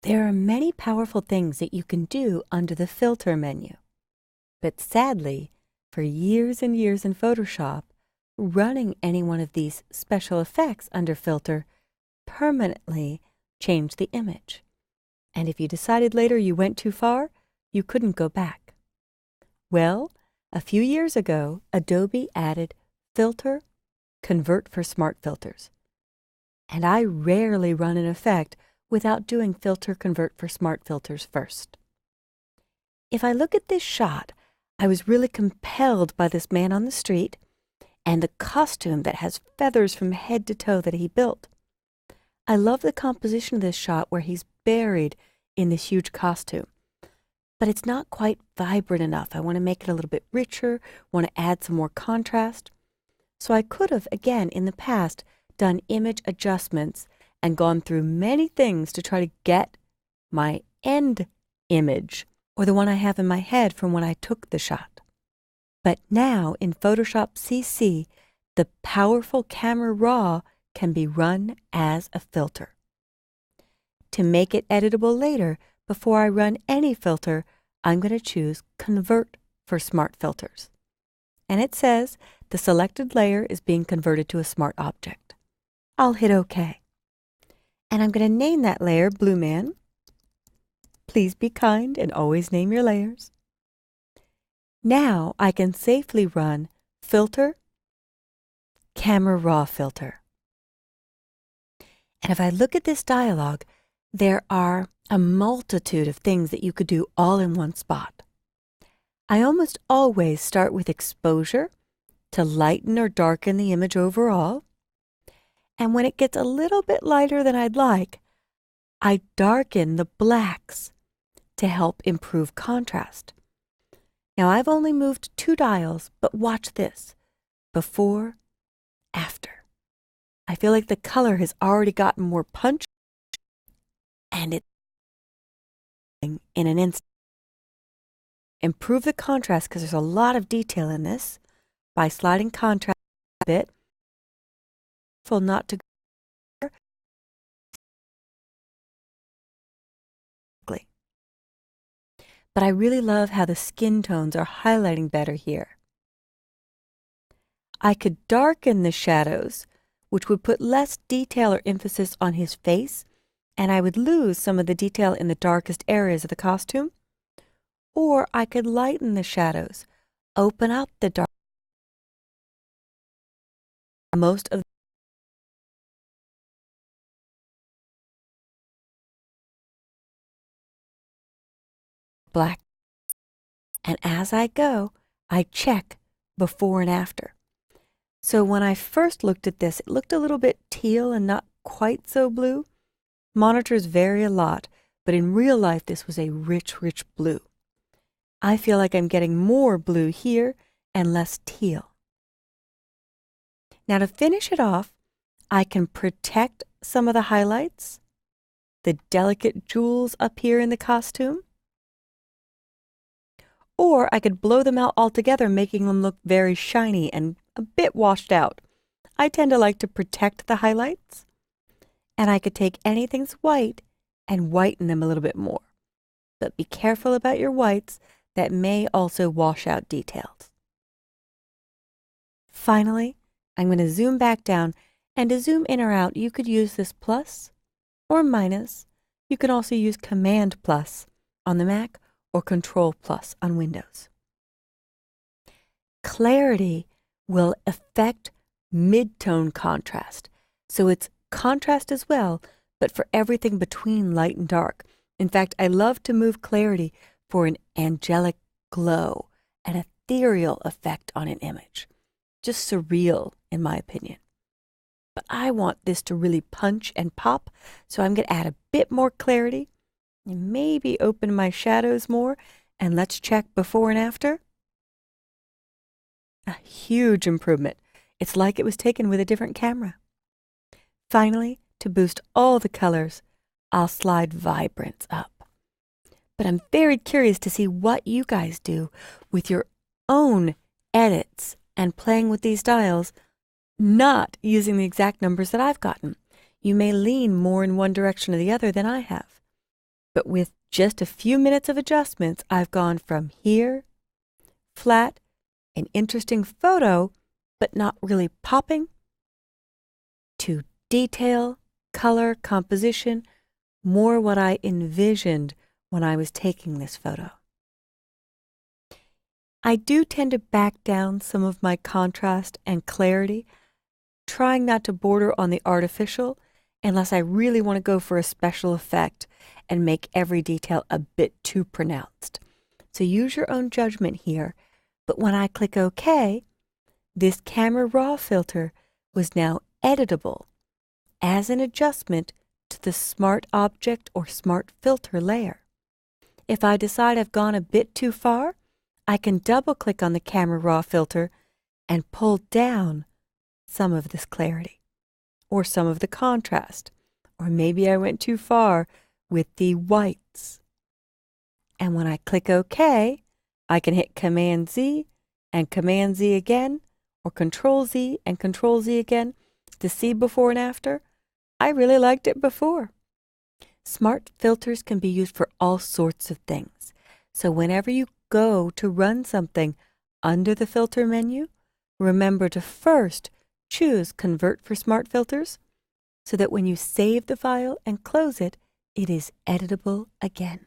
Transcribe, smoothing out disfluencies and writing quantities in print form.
There are many powerful things that you can do under the Filter menu. But sadly, for years and years in Photoshop, running any one of these special effects under Filter permanently changed the image. And if you decided later you went too far, you couldn't go back. Well, a few years ago, Adobe added Filter Convert for Smart Filters. And I rarely run an effect without doing Filter Convert for Smart Filters first. If I look at this shot, I was really compelled by this man on the street and the costume that has feathers from head to toe that he built. I love the composition of this shot where he's buried in this huge costume. But it's not quite vibrant enough. I want to make it a little bit richer, want to add some more contrast. So I could have, again, in the past, done image adjustments and gone through many things to try to get my end image, or the one I have in my head from when I took the shot. But now, in Photoshop CC, the powerful Camera Raw can be run as a filter. To make it editable later, before I run any filter, I'm going to choose Convert for Smart Filters. And it says the selected layer is being converted to a smart object. I'll hit OK. And I'm going to name that layer Blue Man. Please be kind and always name your layers. Now I can safely run Filter, Camera Raw Filter. And if I look at this dialog, there are a multitude of things that you could do all in one spot. I almost always start with exposure to lighten or darken the image overall. And when it gets a little bit lighter than I'd like, I darken the blacks to help improve contrast. Now I've only moved 2 dials, but watch this. Before, after. I feel like the color has already gotten more punch, and it's in an instant. Improve the contrast because there's a lot of detail in this by sliding contrast a bit. Careful not to go. But I really love how the skin tones are highlighting better here. I could darken the shadows, which would put less detail or emphasis on his face, and I would lose some of the detail in the darkest areas of the costume. Or I could lighten the shadows, open up the dark. Most of black. And as I go, I check before and after. So when I first looked at this, it looked a little bit teal and not quite so blue. Monitors vary a lot, but in real life this was a rich, rich blue. I feel like I'm getting more blue here and less teal. Now to finish it off, I can protect some of the highlights, the delicate jewels up here in the costume, or I could blow them out altogether, making them look very shiny and a bit washed out. I tend to like to protect the highlights, and I could take anything that's white and whiten them a little bit more. But be careful about your whites that may also wash out details. Finally, I'm going to zoom back down, and to zoom in or out, you could use this plus or minus. You can also use Command plus on the Mac or Control plus on Windows. Clarity will affect mid-tone contrast, so it's contrast as well, but for everything between light and dark. In fact, I love to move clarity for an angelic glow, an ethereal effect on an image. Just surreal, in my opinion. But I want this to really punch and pop, so I'm going to add a bit more clarity and maybe open my shadows more, and let's check before and after. A huge improvement. It's like it was taken with a different camera. Finally, to boost all the colors, I'll slide Vibrance up. But I'm very curious to see what you guys do with your own edits and playing with these dials, not using the exact numbers that I've gotten. You may lean more in one direction or the other than I have. But with just a few minutes of adjustments, I've gone from here, flat, an interesting photo, but not really popping, to detail, color, composition, more what I envisioned when I was taking this photo. I do tend to back down some of my contrast and clarity, trying not to border on the artificial unless I really want to go for a special effect and make every detail a bit too pronounced. So use your own judgment here, but when I click OK, this Camera Raw filter was now editable as an adjustment to the Smart Object or Smart Filter layer. If I decide I've gone a bit too far, I can double-click on the Camera Raw filter and pull down some of this clarity, or some of the contrast, or maybe I went too far with the whites. And when I click OK, I can hit Command-Z and Command-Z again, or Control-Z and Control-Z again to see before and after. I really liked it before. Smart filters can be used for all sorts of things. So whenever you go to run something under the filter menu, remember to first choose Convert for Smart Filters so that when you save the file and close it, it is editable again.